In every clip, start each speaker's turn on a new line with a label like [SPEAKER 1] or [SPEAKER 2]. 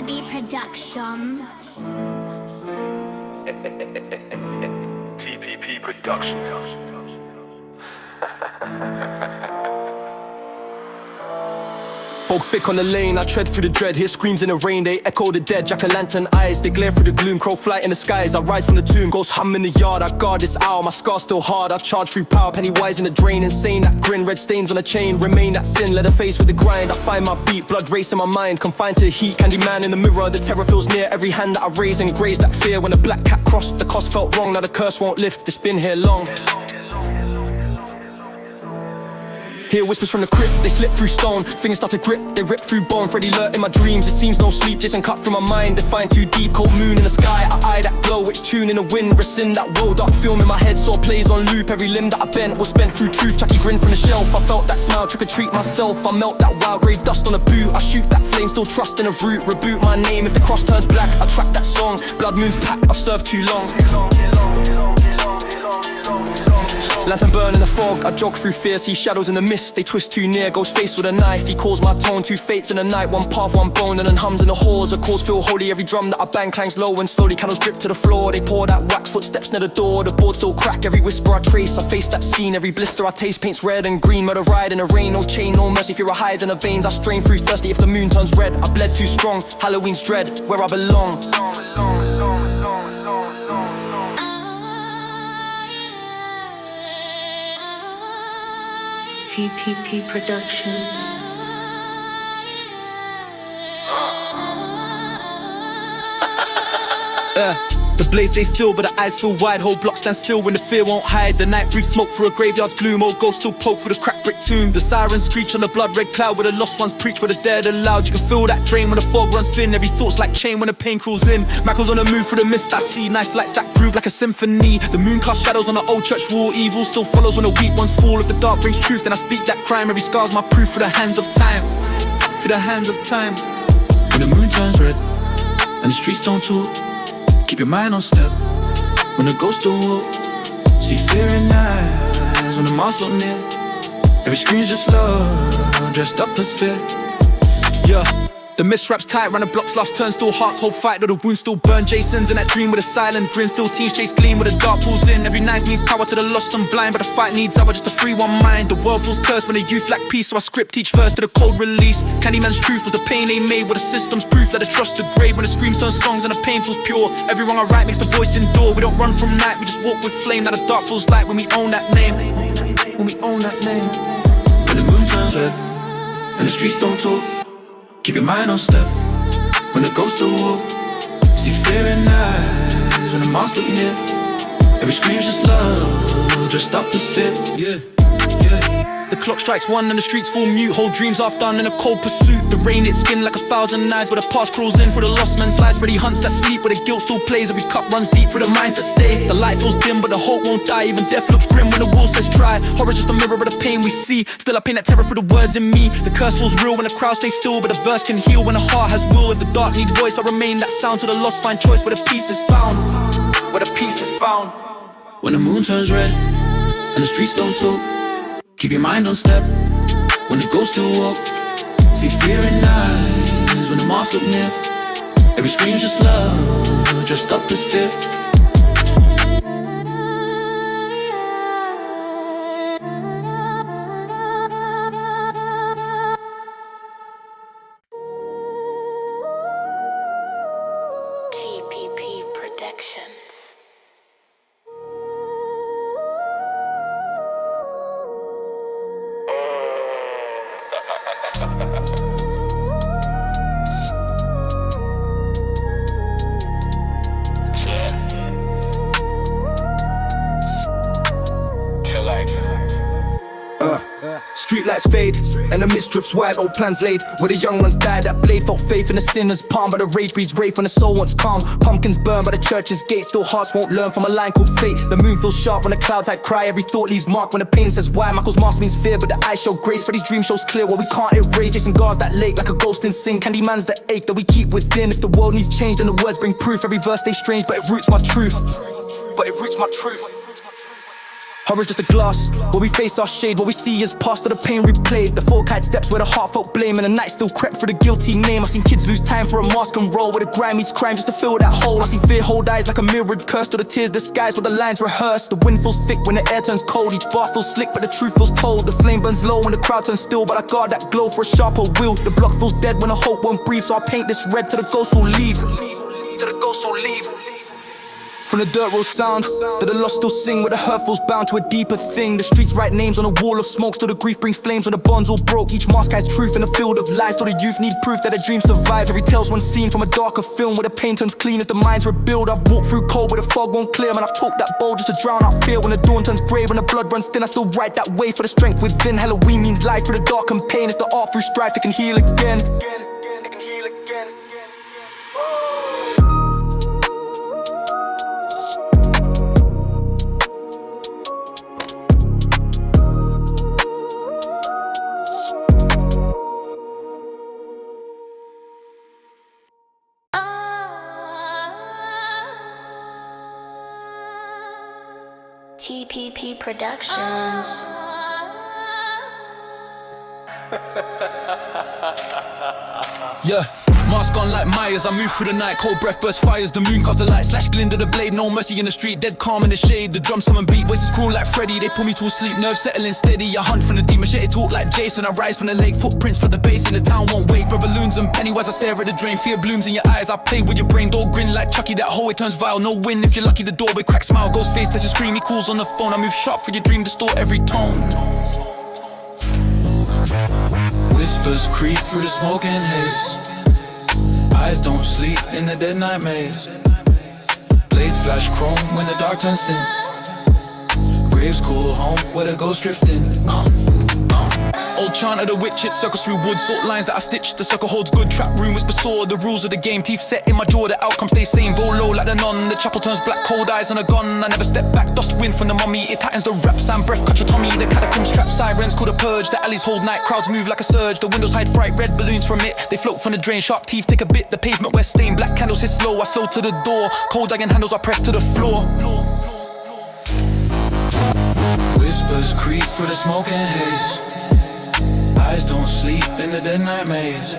[SPEAKER 1] TPP Production.
[SPEAKER 2] TPP Production.
[SPEAKER 3] Folk thick on the lane, I tread through the dread. Hear screams in the rain, they echo the dead. Jack-o'-lantern eyes, they glare through the gloom. Crow flight in the skies, I rise from the tomb. Ghost hum in the yard, I guard this hour. My scar still hard, I charge through power. Pennywise in the drain, insane that grin. Red stains on a chain, remain that sin. Let her face with the grind, I find my beat. Blood race in my mind, confined to the heat. Candy man in the mirror, the terror feels near. Every hand that I raise and graze that fear. When the black cat crossed, the cost felt wrong. Now the curse won't lift, it's been here long. Hear whispers from the crypt, they slip through stone. Fingers start to grip, they rip through bone. Freddy lurk in my dreams, it seems no sleep. Jason cut through my mind, defined too deep. Cold moon in the sky, I eye that glow. Which tune in the wind, rescind that woe. Dark film in my head, saw plays on loop. Every limb that I bent was spent through truth. Chucky grin from the shelf, I felt that smile. Trick or treat myself, I melt that wild grave dust on a boot. I shoot that flame, still trust in a root. Reboot my name, if the cross turns black, I track that song. Blood moon's pack, I've served too long. Lantern burn in the fog, I jog through fear. See shadows in the mist, they twist too near. Ghost face with a knife, he calls my tone. Two fates in the night, one path, one bone. And then hums in the halls, a cause feel holy. Every drum that I bang clangs low, and slowly candles drip to the floor. They pour that wax, footsteps near the door. The board still crack, every whisper I trace. I face that scene, every blister I taste paints red and green. Murder ride in the rain, no chain, no mercy. Fear I hide in the veins, I strain through thirsty. If the moon turns red, I bled too strong. Halloween's dread, where I belong.
[SPEAKER 4] TPP Productions.
[SPEAKER 3] The blaze stay still, but the eyes feel wide. Whole block stand still when the fear won't hide. The night breathes smoke through a graveyard's gloom. Old ghosts still poke through the cracked brick tomb. The sirens screech on the blood red cloud, where the lost ones preach, where the dead are loud. You can feel that drain when the fog runs thin. Every thought's like chain when the pain crawls in. Michael's on the move through the mist I see. Knife lights that groove like a symphony. The moon casts shadows on the old church wall. Evil still follows when the weak ones fall. If the dark brings truth, then I speak that crime. Every scar's my proof through the hands of time. Through the hands of time.
[SPEAKER 5] When the moon turns red and the streets don't talk, keep your mind on step. When the ghosts don't walk, see fear in eyes. When the miles look near, every scream's just love, dressed up as fear.
[SPEAKER 3] Yeah, the mist wraps tight round the blocks, last turn, still hearts hold fight, though the wounds still burn. Jason's in that dream with a silent grin, still teens chase gleam where the dark pulls in. Every knife needs power to the lost and blind, but the fight needs hour just to free one mind. The world feels cursed when the youth lack peace, so I script each verse to the cold release. Candyman's truth was the pain they made, with the system's proof, let the trust degrade. When the screams turn songs and the pain feels pure, every wrong I write makes the voice endure. We don't run from night, we just walk with flame. Now the dark feels light when we own that name. When we own that name.
[SPEAKER 5] When the moon turns red and the streets don't talk, keep your mind on step. When the ghosts don't walk, see fear in eyes. When the monster look near, every scream's just love, dressed up as fear. Yeah, yeah.
[SPEAKER 3] The clock strikes one and the streets fall mute. Whole dreams half done in a cold pursuit. The rain hits skin like 1,000 knives, where the past crawls in for the lost men's lives. Freddy hunts that sleep, where the guilt still plays. Every cup runs deep for the minds that stay. The light feels dim, but the hope won't die. Even death looks grim when the wall says try. Horror's just a mirror of the pain we see. Still I paint that terror through the words in me. The curse feels real when the crowd stays still, but the verse can heal when the heart has will. If the dark needs voice, I remain that sound till the lost find choice, where the peace is found. Where the peace is found.
[SPEAKER 5] When the moon turns red and the streets don't talk, keep your mind on step. When the ghosts still walk, see fear in eyes. When the masks look near, every scream's just love, dressed up as fear.
[SPEAKER 4] TPP Productions.
[SPEAKER 3] Streetlights fade, and the mist drifts wide, old plans laid. Where the young ones died, that blade felt faith in the sinner's palm. But the rage breeds wraith when the soul wants calm. Pumpkins burn by the church's gate, still hearts won't learn from a line called fate. The moon feels sharp when the clouds hide cry. Every thought leaves mark when the pain says why. Michael's mask means fear, but the eyes show grace. Freddy's dream shows clear what we can't erase. Jason guards that lake like a ghost in sync. Candyman's the ache that we keep within. If the world needs change, then the words bring proof. Every verse stays strange, but it roots my truth. But it roots my truth. Horror's just a glass, where we face our shade. What we see is past of the pain replayed. The four kite steps where the heart felt blame, and the night still crept for the guilty name. I've seen kids lose time for a mask and roll, where the grime meets crime just to fill that hole. I see fear hold eyes like a mirrored curse, to the tears disguised where the lines rehearsed. The wind feels thick when the air turns cold. Each bar feels slick but the truth feels told. The flame burns low when the crowd turns still, but I guard that glow for a sharper will. The block feels dead when the hope won't breathe, so I paint this red till the ghosts will leave. Till the ghosts will leave. From the dirt road sound, that the lost still sing, where the hurt feels bound to a deeper thing. The streets write names on a wall of smoke, still the grief brings flames when the bonds all broke. Each mask hides truth in a field of lies, so the youth need proof that a dream survives. Every tale's one scene from a darker film, where the pain turns clean as the minds rebuild. I've walked through cold where the fog won't clear, man, I've talked that bold just to drown out fear. When the dawn turns grey, when the blood runs thin, I still ride that way for the strength within. Halloween means life through the dark and pain. It's the art through strife that can heal again.
[SPEAKER 4] TPP Productions.
[SPEAKER 3] Yeah, mask on like Myers, I move through the night, cold breath burst fires. The moon casts the light, slash glint of the blade. No mercy in the street, dead calm in the shade. The drum summon beat, voices cruel like Freddy. They pull me to sleep, nerves settling steady. I hunt from the deep, machete talk like Jason. I rise from the lake, footprints for the base. In the town won't wait, rubber balloons and Pennywise. I stare at the drain, fear blooms in your eyes. I play with your brain, dog grin like Chucky. That hallway turns vile, no win. If you're lucky, the doorway cracks, smile, ghost face, touches scream. He calls on the phone, I move sharp for your dream, distort every tone.
[SPEAKER 5] Whispers creep through the smoke and haze. Eyes don't sleep in the dead night maze. Blades flash chrome when the dark turns thin. Graves call home where the ghosts drift in.
[SPEAKER 3] Old chant of the witch, it circles through wood. Sort lines that I stitch, the circle holds good. Trap room whisper sword, the rules of the game. Teeth set in my jaw, the outcome stays same. Roll low like the nun, the chapel turns black. Cold eyes on a gun, I never step back. Dust wind from the mummy, it tightens the rap. Sound breath, cut your tummy. The catacombs trap, sirens call the purge. The alleys hold night, crowds move like a surge. The windows hide fright, red balloons from it. They float from the drain, sharp teeth take a bit. The pavement where stain, black candles hit slow. I slow to the door, cold iron handles I press to the floor.
[SPEAKER 5] Whispers creep through the smoke and haze. Eyes don't sleep in the dead night maze.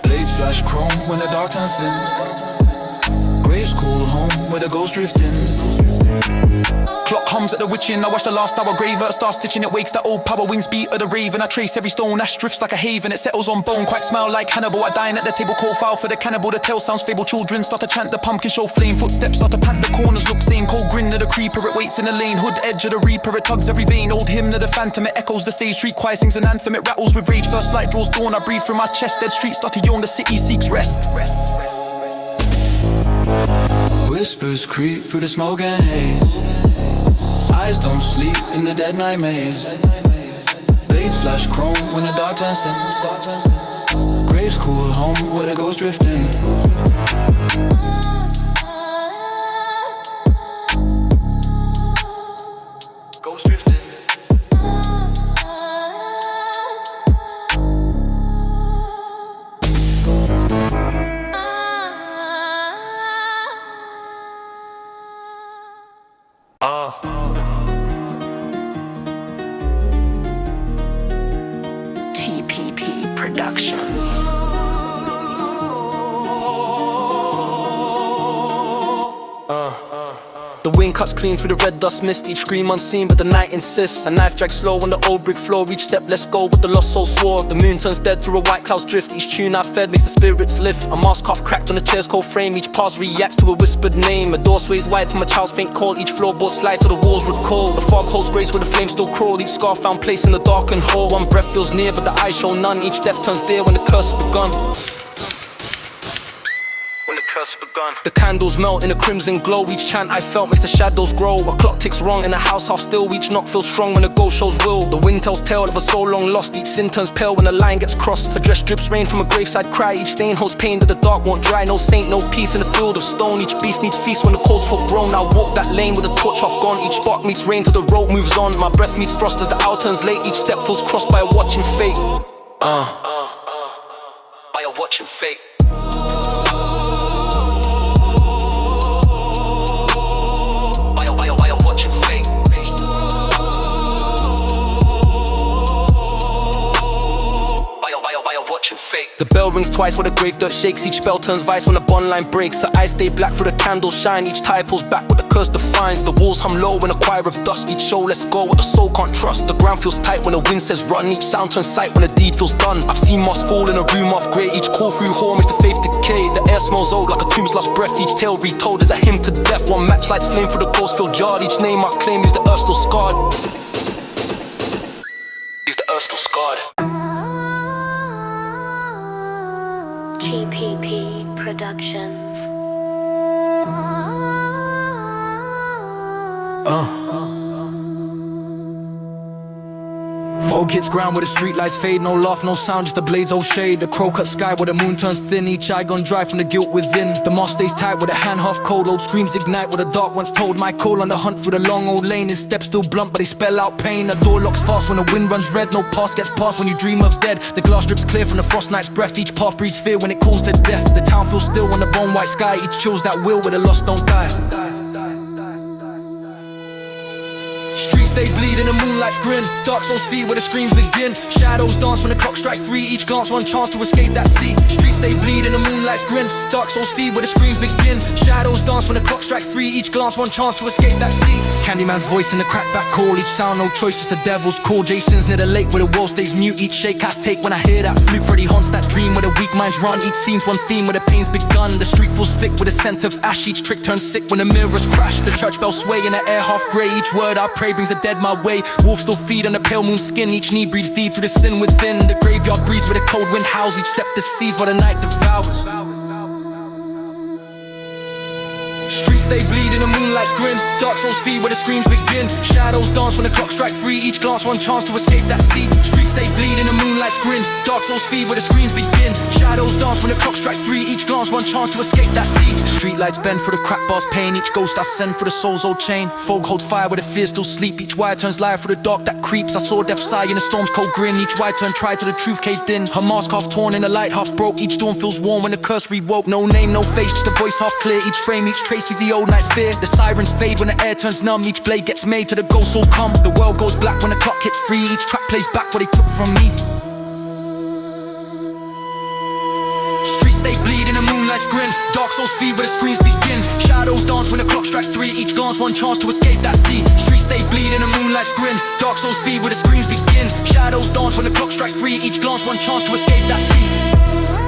[SPEAKER 5] Blades flash chrome when the dark turns thin. Graves call home where the ghosts drift in.
[SPEAKER 3] Clock hums at the witching, I watch the last hour graver. Start stitching, it wakes that old power, wings beat of the raven. I trace every stone, ash drifts like a haven. It settles on bone, quite smile like Hannibal. I dine at the table, cold foul for the cannibal. The tale sounds fable, children start to chant. The pumpkin show flame, footsteps start to pant. The corners look same, cold grin of the creeper. It waits in the lane, hood edge of the reaper. It tugs every vein, old hymn of the phantom. It echoes the stage, street choir sings an anthem. It rattles with rage, first light draws dawn. I breathe through my chest, dead streets start to yawn. The city seeks rest.
[SPEAKER 5] Whispers creep through the smoke and haze. Eyes don't sleep in the dead night maze. Blades flash chrome when the dark turns thin. Graves cool home where the ghosts drift in. Ghosts drift in.
[SPEAKER 4] TPP Productions.
[SPEAKER 1] The wind cuts clean through the red dust mist. Each scream unseen, but the night insists. A knife drags slow on the old brick floor. Each step, let's go, but the lost soul swore. The moon turns dead through a white cloud's drift. Each tune I fed makes the spirits lift. A mask half cracked on the chair's cold frame. Each pass reacts to a whispered name. A door sways wide from a child's faint call. Each floorboard slide till the walls recall. The fog holds grace where the flames still crawl. Each scar found place in the darkened hole. One breath feels near, but the eyes show none. Each death turns dear when the curse has begun. The candles melt in a crimson glow. Each chant I felt makes the shadows grow. A clock ticks wrong in a house half still. Each knock feels strong when a ghost shows will. The wind tells tale of a soul long lost. Each sin turns pale when a line gets crossed. A dress drips rain from a graveside cry. Each stain holds pain that the dark won't dry. No saint, no peace in a field of stone. Each beast needs feast when the cold folk groan. I walk that lane with a torch half gone. Each spark meets rain till the road moves on. My breath meets frost as the hour turns late. Each step feels crossed by a watching fate. By a watching fate. By a watching fate. The bell rings twice when the grave dirt shakes. Each spell turns vice when the bond line breaks. Her eyes stay black through the candles shine. Each tie pulls back what the curse defines. The walls hum low in a choir of dust. Each show let's go what the soul can't trust. The ground feels tight when the wind says run. Each sound turns sight when the deed feels done. I've seen moss fall in a room off grey. Each call through hall makes the faith decay. The air smells old like a tomb's lost breath. Each tale retold is a hymn to death. One match lights flame through the ghost-filled yard. Each name I claim leaves the earth still scarred. Leaves the earth still scarred.
[SPEAKER 4] TPP Productions.
[SPEAKER 3] Folk hits ground where the streetlights fade. No laugh, no sound, just the blades all shade. The crow cut sky where the moon turns thin. Each eye gone dry from the guilt within. The moss stays tight with a hand half cold. Old screams ignite with the dark once told. My call on the hunt through the long old lane. His steps still blunt but they spell out pain. The door locks fast when the wind runs red. No pass gets past when you dream of dead. The glass drips clear from the frost night's breath. Each path breeds fear when it calls to death. The town feels still on the bone white sky. Each chills that will where the lost don't die. Streets they bleed and the moonlight's grin. Dark souls feed where the screams begin. Shadows dance when the clock strike 3. Each glance one chance to escape that sea. Streets they bleed and the moonlight's grin. Dark souls feed where the screams begin. Shadows dance when the clock strike 3. Each glance one chance to escape that sea. Candyman's voice in the crackback call. Each sound no choice, just the devil's call. Jason's near the lake where the world stays mute. Each shake I take when I hear that flute. Freddy haunts that dream where the weak minds run. Each scene's one theme where the pain's begun. The street feels thick with a scent of ash. Each trick turns sick when the mirrors crash. The church bells sway in the air half grey. Each word I pray brings the dead my way. Wolves still feed on the pale moon skin. Each knee breathes deep through the sin within. The graveyard breathes where the cold wind howls. Each step deceives while the night devours. Streets they bleed in the moonlight's grin. Dark souls feed where the screams begin. Shadows dance when the clock strike 3. Each glance one chance to escape that sea. Streets they bleed in the moonlight's grin. Dark souls feed where the screams begin. Shadows dance when the clock strike 3. Each glance one chance to escape that sea. Streetlights bend for the crack bar's pain. Each ghost I send for the soul's old chain. Folk hold fire where the fears still sleep. Each wire turns liar for the dark that creeps. I saw death sigh in the storm's cold grin. Each wire turned tried till the truth caved in. Her mask half torn and the light half broke. Each dawn feels warm when the curse rewoke. No name, no face, just a voice half clear. Each frame, each trace is the old night's fear. The sirens fade when the air turns numb. Each blade gets made till the ghosts all come. The world goes black when the clock hits 3. Each track plays back what they took from me. Streets they bleed in the moonlight's grin. Dark souls feed where the screams begin. Shadows dance when the clock strike 3. Each glance one chance to escape that sea. Streets they bleed in the moonlight's grin. Dark souls feed where the screams begin. Shadows dance when the clock strike 3. Each glance one chance to escape that sea.